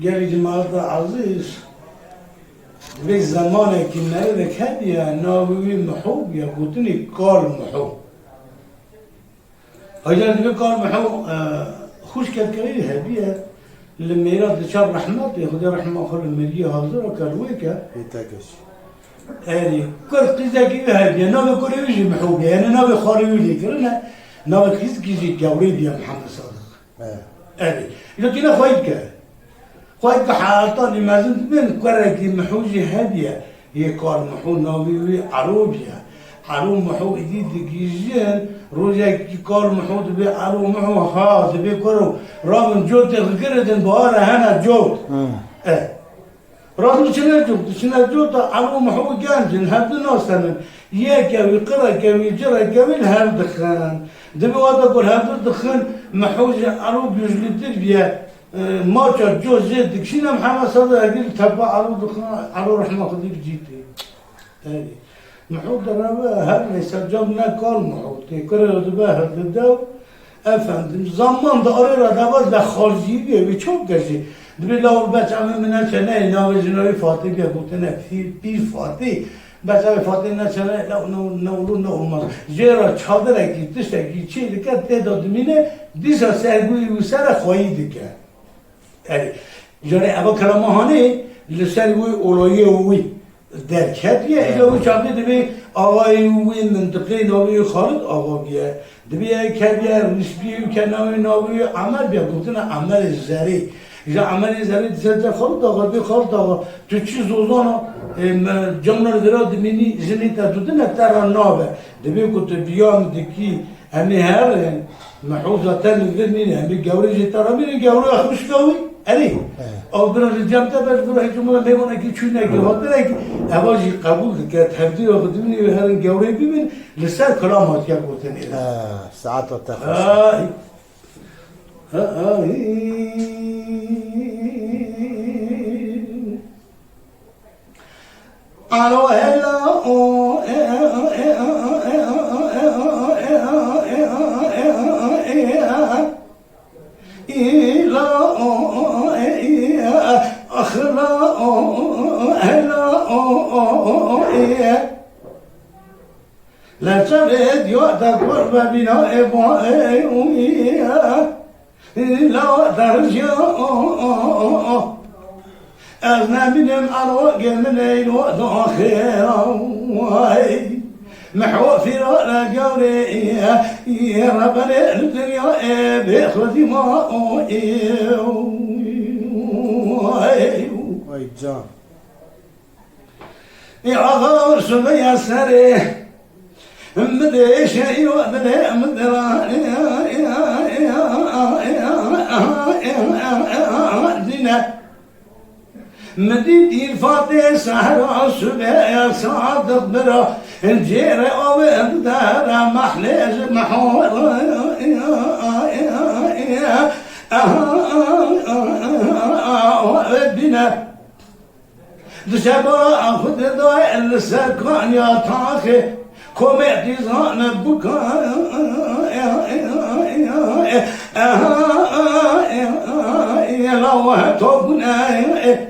قال جماعة عزيز في زمان كنا ذاك هدية ناوي محوب يقولني قال محوب أجل ذي قال محوب خوش كالكريه هدية للميراث لشار رحمة ياخذ رحمة خل المرية هذا كالويكا يتاكش يعني كرت ذاك هدية ناوي كل يجي محوب يعني ناوي خالي يجي كلنا ناوي كيس كيجي جوري يا محمد صادق يعني لكن خويك خويك حاطني ما زلت من كرك محوجي هدية هي قال محو ناوي عروبيا عرو محو جديد كيجين رجع قال محو تبي عرو محو ها تبي كرو رغم جود غيرت بوارة هنا جود رغم شنو جود عرو محو جانجن هذا نوصل ياك ويقرا كوي جرا كوي هذا دخان دبي وادا كل هذا الدخان محوج عرو بيجلد بيا ما جا جو زيد كشينا محمد صدق قلت تبع عرو دخان عرو رحمة خديك جيتي هذه محوج دربا هذا يسجلنا كل محوج تكرر دبا هذا الدو أفهم زمان داري دبا دخالجي بيه بيشوف كذي دبي لو بس عم منا شناي ناوي جنوي فاتي بيه قلتنا كثير بير فاتي بس أنا فاتي نشنا لو نو جرا چادر کی تشت کی چی دکت تعداد مینه دیسا سرگوی و سر خواهی دکه جاره ابا کلامهانی لسرگوی اولایی وی درکتیه ایلو چابی دبی آقای وی منطقه ناوی خالد آقا بیه دبی کبیه رشبی و کناوی ناوی عمل بیا گفتن عمل زری یا عمل زری دیسا خالد آقا بی خالد آقا تو چی زوزانا جمله درا دمینی زنی تدوده نترا نابه دبی کت بیام دکی همی هر محوزه تن دنینه همی گوری جترا میره گوری خوش گوی علی او برای جمع تا بر برای جمله میمونه کی چون نگی هاتره کی اواجی قبول کرد تبدیل آخه دمینی و هر گوری ببین لسر کلامات یا گفتنی ساعات التخصص ألو هلا إلى أخلا هلا لا تريد يعتبر بنا إبوائي لا ترجع أغنى الأرواق من الوقت آخر محو في رأى قولي يا ربنا الدنيا بإخوتي ما وي جان يا غور سبيا سري مدري شيء ومدري مدينتي الفاتح سهر الصبح يا صادق برا الجيرة أو الدار محلج محور بنا دشبا أخذ ضايع السكان يا طاخي كوميتي زان بكا يا لو توبنا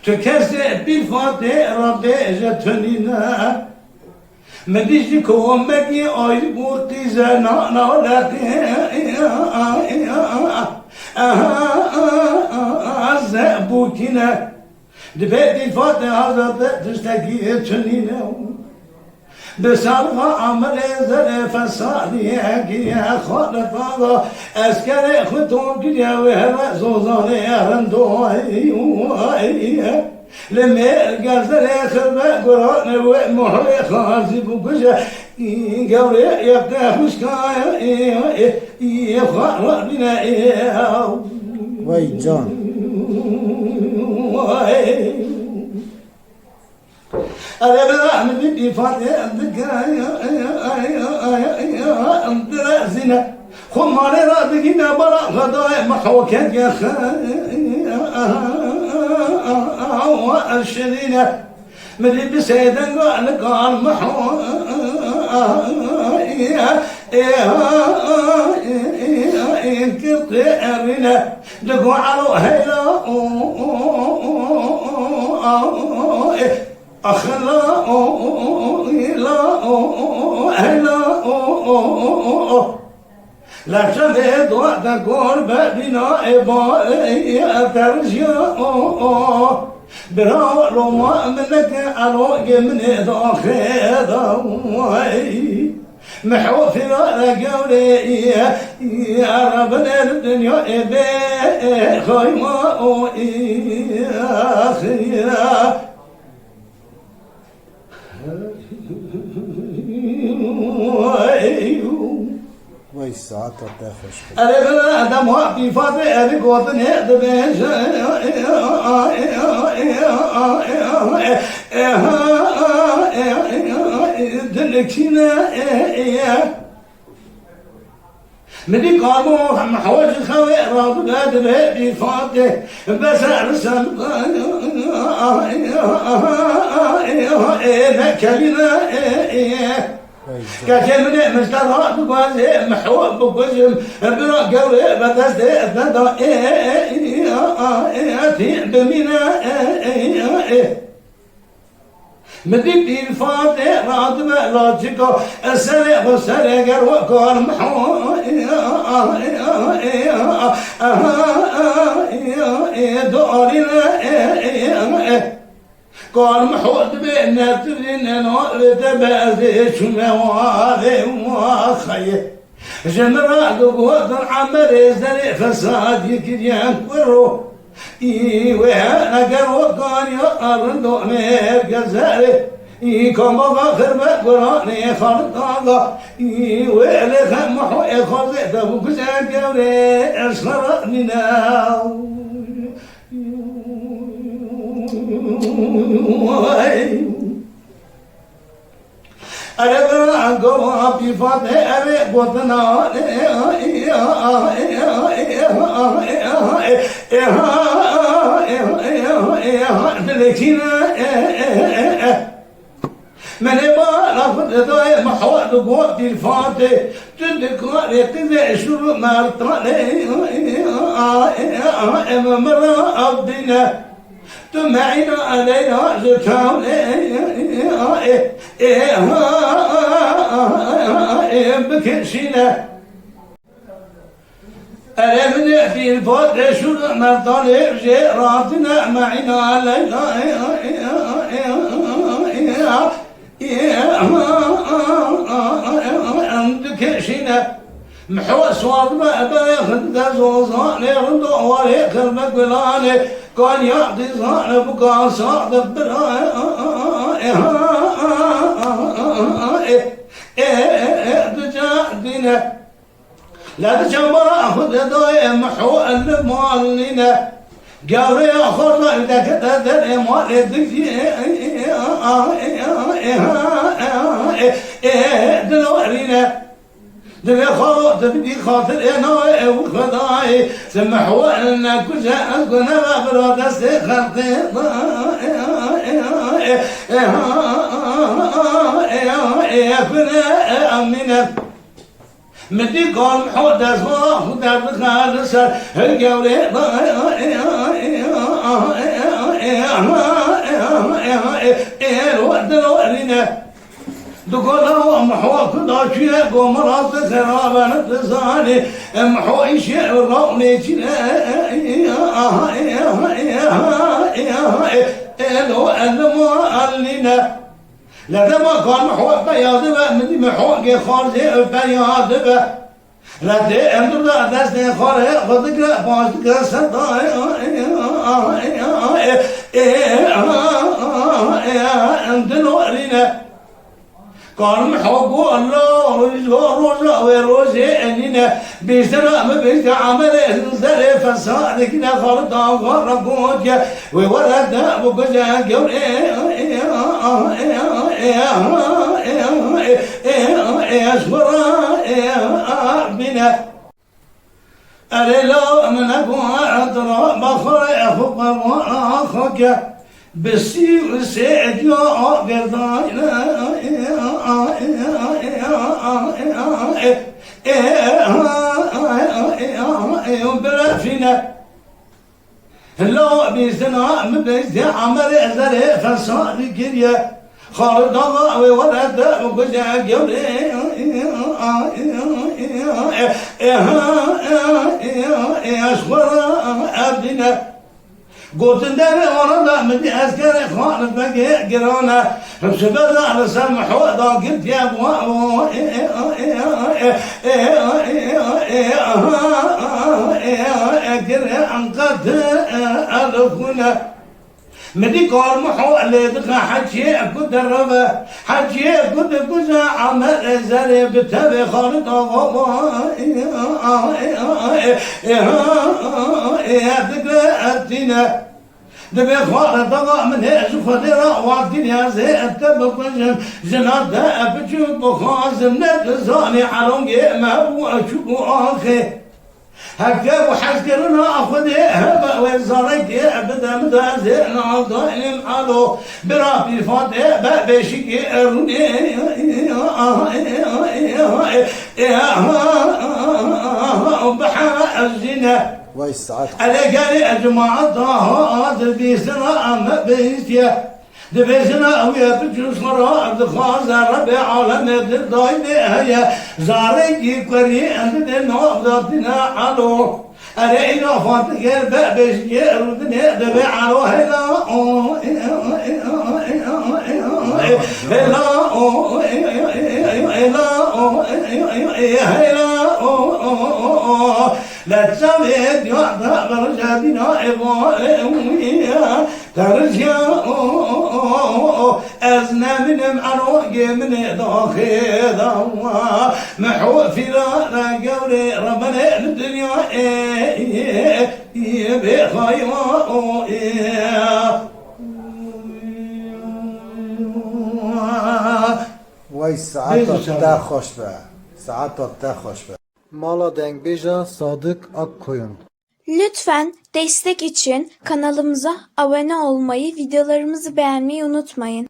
تكسر بالفاتح ربي جتنينا مديش كومكي أي بورتي زنا ولكن عزبوكنا دبيت الفاتح هذا تشتكي تنينا بسرعة عمل زر فسادي يا خالد هذا أسكر ختم كذا وهذا زوزاني رندوي لما الجزر خبا قرآن ومحري خازي بوجه قولي يبقى مشكايا يخاف بنا وي جان أنا بعمل بدي فاتح عندنا زنا خم على رأسنا برا غداء محوكات يا الشدينة مدري بسيدا قال محو كرت أرنا دقوا علو هيلا أخلا لا هيلا لا تبيد وتقول بنا إبا ترجع براو ما منك أروج من داخل محو في قولي يا ربنا الدنيا إبا خيمة خيرا وای ساعت تخش أنا دم وقتي فاضي أنا قوتني دبيش دلكينا مدي قامو محوج خوي راض دبي فاضي بس أرسل كلنا كاتمني مسترات بوازي محوب بوزم برا قولي بدست بدا بمينا مدي الفاتح راد ملاجكو السرق والسرق وكون محو دورنا قال محود بينا ترين نوال تبازي شموالي وخي جنرال قوة العمر زرع فساد يكريان كرو وهانا قروا قال يقرندو مير قزاري كما غافر بقراني خلطاقا ويلي خمحو يخوزي تبو كسان قولي أسرق مناو أنا أقوى بفضل أبي بطنا من يبغى ضايع محوط قوة الفاتح تذكر يتذع شو مرطاني مرة أبدنا تمعين علينا زكاة بكرشنا ألمنا في الفضل شو مرضى جيراتنا معنا علينا عندك شنا محو صواب ما بايخد زوزان يردو وريق المقبلاني كان يعطي صان بقى صعد براء تجاهدنا لا تجمع أخذ ضايع محو المعلنا قال يا أخونا إذا كتدر إمال دلورينا دل خاطر تبدي خاطر أنا وخداي سمحوا لنا كل شيء أذكرنا ببراد خلقي كنا أمنا مدي قال محود أسماء خدار بخالص القولي الوقت الورينا دقوله محو كدا شيء قوم راس خرابة نتزاني محو شيء الروني لو المعلنا لا ما كان محو بياض من محو خارج بياض لا ده أنتم لا دست خارج خدك لا باش صداي أنت نورينا قال محبو الله روزا وروزي أننا بيشترى ما بيشترى عمل زري فصادقنا خلطا غرقوك وولد بقجا قول بنا أريلا من أبوها عطرا بخرع فقر وأخوك بسير سعد يا قرداينا بلا فينا لا بيزنا مبيز عمر ازري فصار كريا خالد الله ولد وجا جوري اشخر ابدنا قلت داري ورا مدي عسكري خالد بقي قرانا سبدا على سمح ودا قلت يا ابو انقذ الفنا مدي قال محو اللي دقا حجي كنت الربا حجي كنت كوزا عمل زري بتبي خالد يا دقا الدينا دبي خالد ضغى من هيش فدرا والدنيا زي التبقى جناد بجوب بخازم نتزاني حرونجي ما هو اشوفو اخي هكا وحسكرنا اخذ هبا وزارك ابدا مدازنا ضايل حالو برافي فاضي بشكي ارني بحا الزنا وای ساعت على قال يا جماعة هذا بيسنا أما بيسيا دبيسنا ويا بجوز مرا دخاز ربي عالم الضايد هيا زاري قري عند النوضتنا علو أرينا فاتك بابش يردني دبي علو هلا لا تسويت يعطى برجاتنا إبوئيا ترجع أزنا من معروق من داخل دوا محو في لا قولي ربنا الدنيا بخيوة وای ساعت تا خوش به ساعت تا خوش به Mala Dengbija Sadık Akkoyun. Lütfen destek için kanalımıza abone olmayı, videolarımızı beğenmeyi unutmayın.